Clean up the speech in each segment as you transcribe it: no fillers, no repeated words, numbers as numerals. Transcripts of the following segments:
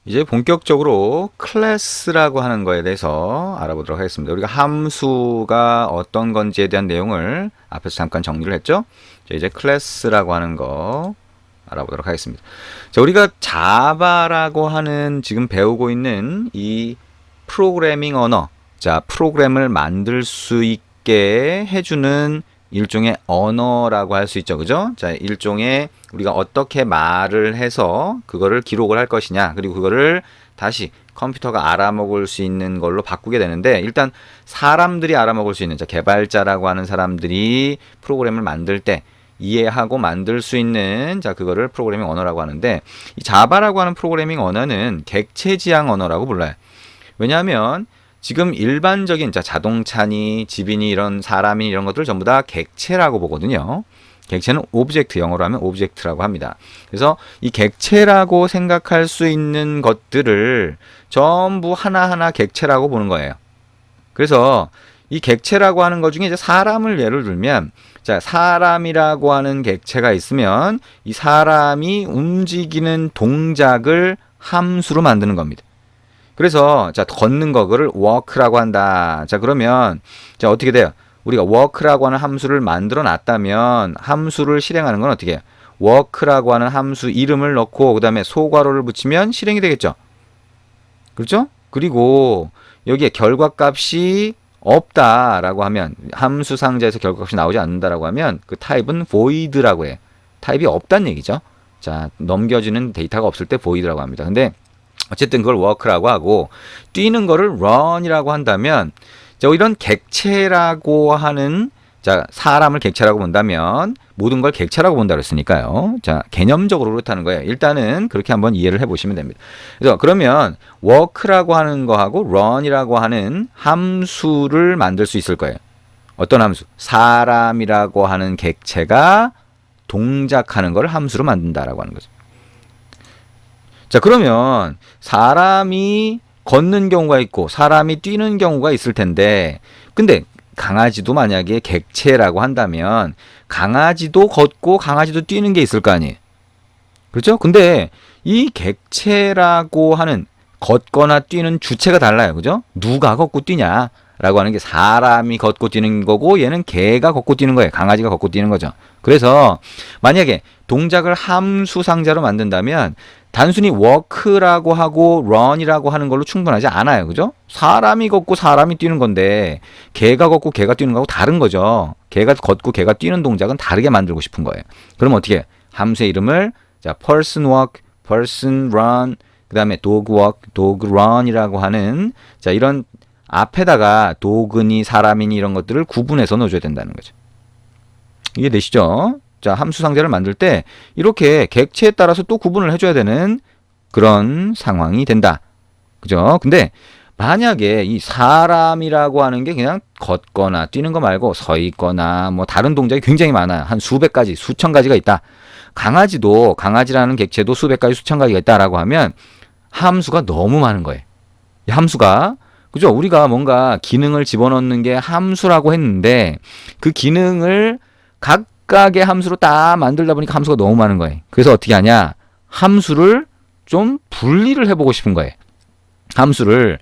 이제 본격적으로 클래스라고 하는 거에 대해서 알아보도록 하겠습니다. 우리가 함수가 어떤 건지에 대한 내용을 앞에서 잠깐 정리를 했죠. 이제 클래스라고 하는 거 알아보도록 하겠습니다. 자, 우리가 자바라고 하는 지금 배우고 있는 이 프로그래밍 언어, 자, 프로그램을 만들 수 있게 해주는 일종의 언어라고 할 수 있죠. 그죠? 자, 일종의 우리가 어떻게 말을 해서 그거를 기록을 할 것이냐, 그리고 그거를 다시 컴퓨터가 알아먹을 수 있는 걸로 바꾸게 되는데, 일단 사람들이 알아먹을 수 있는, 자, 개발자라고 하는 사람들이 프로그램을 만들 때 이해하고 만들 수 있는, 자, 그거를 프로그래밍 언어라고 하는데, 이 자바라고 하는 프로그래밍 언어는 객체 지향 언어라고 불러요. 왜냐하면 지금 일반적인, 자, 자동차니 집이니 이런 사람이 이런 것들 전부 다 객체라고 보거든요. 객체는 오브젝트, 영어로 하면 오브젝트라고 합니다. 그래서 이 객체라고 생각할 수 있는 것들을 전부 하나하나 객체라고 보는 거예요. 그래서 이 객체라고 하는 것 중에 이제 사람을 예를 들면, 자, 사람이라고 하는 객체가 있으면 이 사람이 움직이는 동작을 함수로 만드는 겁니다. 그래서 자, 걷는 거, 그거를 walk라고 한다. 자, 그러면 자, 어떻게 돼요? 우리가 walk라고 하는 함수를 만들어 놨다면 함수를 실행하는 건 어떻게 해요? walk라고 하는 함수 이름을 넣고 그 다음에 소괄호를 붙이면 실행이 되겠죠. 그렇죠? 그리고 여기에 결과값이 없다라고 하면, 함수 상자에서 결과값이 나오지 않는다라고 하면 그 타입은 void라고 해요. 타입이 없다는 얘기죠. 자, 넘겨지는 데이터가 없을 때 void라고 합니다. 근데 어쨌든 그걸 work라고 하고, 뛰는 거를 run이라고 한다면, 자, 이런 객체라고 하는, 자, 사람을 객체라고 본다면 모든 걸 객체라고 본다 그랬으니까요. 자, 개념적으로 그렇다는 거예요. 일단은 그렇게 한번 이해를 해보시면 됩니다. 그래서 그러면 work라고 하는 거하고 run이라고 하는 함수를 만들 수 있을 거예요. 어떤 함수? 사람이라고 하는 객체가 동작하는 걸 함수로 만든다라고 하는 거죠. 자, 그러면 사람이 걷는 경우가 있고 사람이 뛰는 경우가 있을 텐데, 근데 강아지도 만약에 객체라고 한다면 강아지도 걷고 강아지도 뛰는 게 있을 거 아니에요. 그렇죠? 근데 이 객체라고 하는 걷거나 뛰는 주체가 달라요. 그죠? 누가 걷고 뛰냐 라고 하는 게 사람이 걷고 뛰는 거고, 얘는 개가 걷고 뛰는 거예요. 강아지가 걷고 뛰는 거죠. 그래서 만약에 동작을 함수 상자로 만든다면 단순히 walk라고 하고 run이라고 하는 걸로 충분하지 않아요. 그죠? 사람이 걷고 사람이 뛰는 건데 개가 걷고 개가 뛰는 거하고 다른 거죠. 개가 걷고 개가 뛰는 동작은 다르게 만들고 싶은 거예요. 그럼 어떻게? 함수의 이름을, 자, person walk, person run, 그 다음에 dog walk, dog run이라고 하는, 자, 이런 앞에다가 도그니 사람이니 이런 것들을 구분해서 넣어줘야 된다는 거죠. 이해되시죠? 자, 함수 상자를 만들 때 이렇게 객체에 따라서 또 구분을 해줘야 되는 그런 상황이 된다. 그죠? 근데 만약에 이 사람이라고 하는 게 그냥 걷거나 뛰는 거 말고 서 있거나 뭐 다른 동작이 굉장히 많아요. 한 수백 가지, 수천 가지가 있다. 강아지도, 강아지라는 객체도 수백 가지, 수천 가지가 있다라고 하면 함수가 너무 많은 거예요. 이 함수가, 그죠? 우리가 뭔가 기능을 집어넣는 게 함수라고 했는데 그 기능을 각각의 함수로 딱 만들다 보니까 함수가 너무 많은 거예요. 그래서 어떻게 하냐? 함수를 좀 분리를 해보고 싶은 거예요. 함수를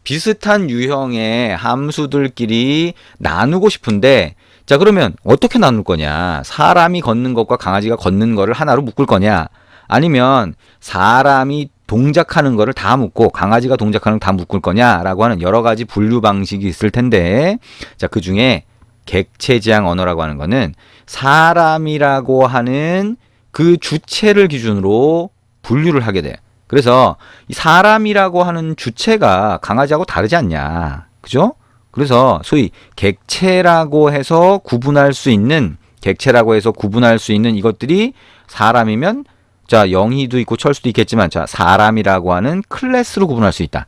비슷한 유형의 함수들끼리 나누고 싶은데, 자, 그러면 어떻게 나눌 거냐? 사람이 걷는 것과 강아지가 걷는 거를 하나로 묶을 거냐? 아니면 사람이 동작하는 거를 다 묶고 강아지가 동작하는 거 다 묶을 거냐라고 하는 여러 가지 분류 방식이 있을 텐데, 자, 그 중에 객체 지향 언어라고 하는 거는 사람이라고 하는 그 주체를 기준으로 분류를 하게 돼요. 그래서 이 사람이라고 하는 주체가 강아지하고 다르지 않냐. 그죠? 그래서 소위 객체라고 해서 구분할 수 있는, 객체라고 해서 구분할 수 있는 이것들이 사람이면, 자, 영희도 있고 철수도 있겠지만, 자, 사람이라고 하는 클래스로 구분할 수 있다.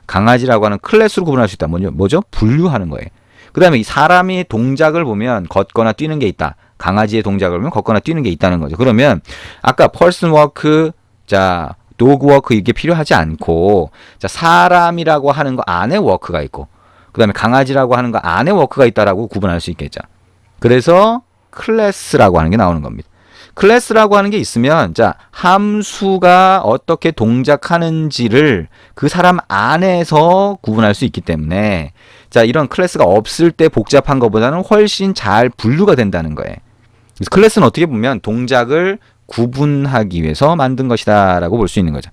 강아지라고 하는 클래스로 구분할 수 있다. 뭐죠? 분류하는 거예요. 그 다음에 이 사람의 동작을 보면 걷거나 뛰는 게 있다. 강아지의 동작을 보면 걷거나 뛰는 게 있다는 거죠. 그러면 아까 person walk, 자, dog walk 이게 필요하지 않고, 자, 사람이라고 하는 거 안에 walk가 있고, 그 다음에 강아지라고 하는 거 안에 walk가 있다라고 구분할 수 있겠죠. 그래서 클래스라고 하는 게 나오는 겁니다. 클래스라고 하는 게 있으면 자, 함수가 어떻게 동작하는지를 그 사람 안에서 구분할 수 있기 때문에 자, 이런 클래스가 없을 때 복잡한 것보다는 훨씬 잘 분류가 된다는 거예요. 그래서 클래스는 어떻게 보면 동작을 구분하기 위해서 만든 것이다 라고 볼 수 있는 거죠.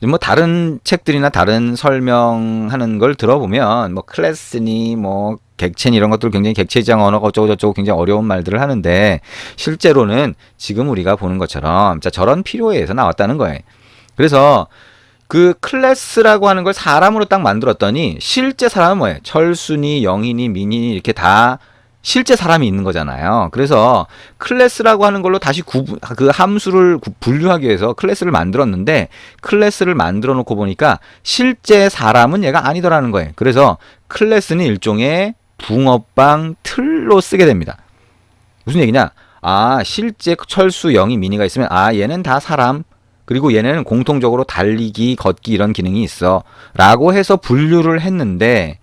뭐 다른 책들이나 다른 설명하는 걸 들어보면 뭐 클래스니 뭐 객체니 이런 것들 굉장히 객체지향 언어가 어쩌고 저쩌고 굉장히 어려운 말들을 하는데 실제로는 지금 우리가 보는 것처럼 자, 저런 필요에 의해서 나왔다는 거예요. 그래서 그 클래스라고 하는 걸 사람으로 딱 만들었더니 실제 사람은 뭐예요? 철순이, 영인이, 민인이 이렇게 다 실제 사람이 있는 거잖아요. 그래서 클래스라고 하는 걸로 다시 그 함수를 분류하기 위해서 클래스를 만들었는데 클래스를 만들어 놓고 보니까 실제 사람은 얘가 아니더라는 거예요. 그래서 클래스는 일종의 붕어빵 틀로 쓰게 됩니다. 무슨 얘기냐? 아, 실제 철수, 영이, 민이가 있으면 아, 얘는 다 사람. 그리고 얘네는 공통적으로 달리기, 걷기 이런 기능이 있어. 라고 해서 분류를 했는데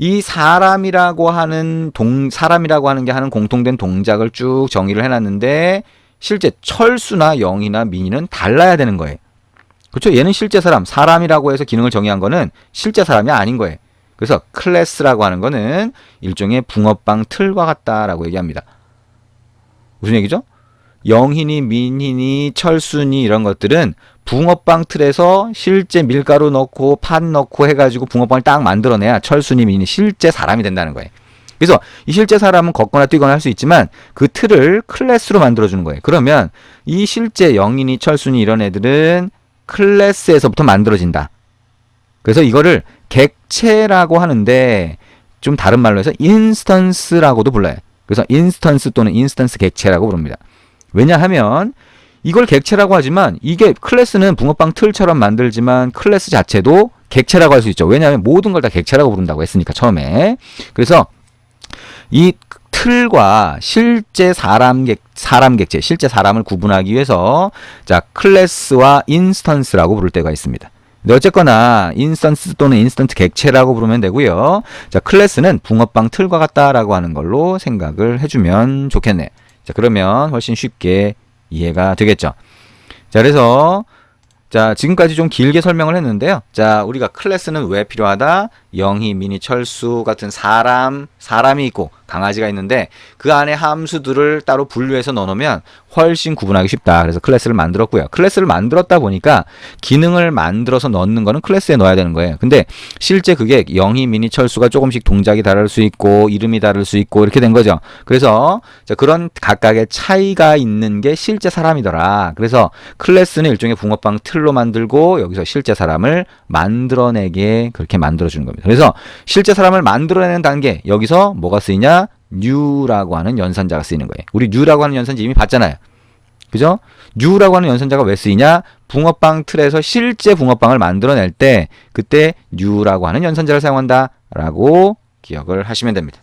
이 사람이라고 하는 게 하는 공통된 동작을 쭉 정의를 해놨는데 실제 철수나 영이나 민이는 달라야 되는 거예요. 그렇죠? 얘는 실제 사람이라고 해서 기능을 정의한 거는 실제 사람이 아닌 거예요. 그래서 클래스라고 하는 거는 일종의 붕어빵 틀과 같다라고 얘기합니다. 무슨 얘기죠? 영희니, 민희니, 철순이 이런 것들은 붕어빵 틀에서 실제 밀가루 넣고 판 넣고 해가지고 붕어빵을 딱 만들어내야 철순이, 민이 실제 사람이 된다는 거예요. 그래서 이 실제 사람은 걷거나 뛰거나 할 수 있지만 그 틀을 클래스로 만들어주는 거예요. 그러면 이 실제 영인이, 철순이 이런 애들은 클래스에서부터 만들어진다. 그래서 이거를 객체라고 하는데 좀 다른 말로 해서 인스턴스라고도 불러요. 그래서 인스턴스 또는 인스턴스 객체라고 부릅니다. 왜냐하면 이걸 객체라고 하지만 이게 클래스는 붕어빵 틀처럼 만들지만 클래스 자체도 객체라고 할 수 있죠. 왜냐하면 모든 걸 다 객체라고 부른다고 했으니까 처음에. 그래서 이 틀과 실제 사람 객체, 실제 사람을 구분하기 위해서 자, 클래스와 인스턴스라고 부를 때가 있습니다. 근데 어쨌거나 인스턴스 또는 인스턴트 객체라고 부르면 되고요. 자, 클래스는 붕어빵 틀과 같다라고 하는 걸로 생각을 해주면 좋겠네요. 자, 그러면 훨씬 쉽게 이해가 되겠죠. 자, 그래서 자, 지금까지 좀 길게 설명을 했는데요. 자, 우리가 클래스는 왜 필요하다? 영희, 민희, 철수 같은 사람이 있고 강아지가 있는데 그 안에 함수들을 따로 분류해서 넣어놓으면 훨씬 구분하기 쉽다. 그래서 클래스를 만들었고요. 클래스를 만들었다 보니까 기능을 만들어서 넣는 거는 클래스에 넣어야 되는 거예요. 근데 실제 그게 영희, 민희, 철수가 조금씩 동작이 다를 수 있고 이름이 다를 수 있고 이렇게 된 거죠. 그래서 자, 그런 각각의 차이가 있는 게 실제 사람이더라. 그래서 클래스는 일종의 붕어빵 틀로 만들고 여기서 실제 사람을 만들어내게 그렇게 만들어주는 겁니다. 그래서 실제 사람을 만들어내는 단계 여기서 뭐가 쓰이냐? new라고 하는 연산자가 쓰이는 거예요. 우리 new라고 하는 연산자 이미 봤잖아요. 그죠? new라고 하는 연산자가 왜 쓰이냐? 붕어빵 틀에서 실제 붕어빵을 만들어낼 때 그때 new라고 하는 연산자를 사용한다 라고 기억을 하시면 됩니다.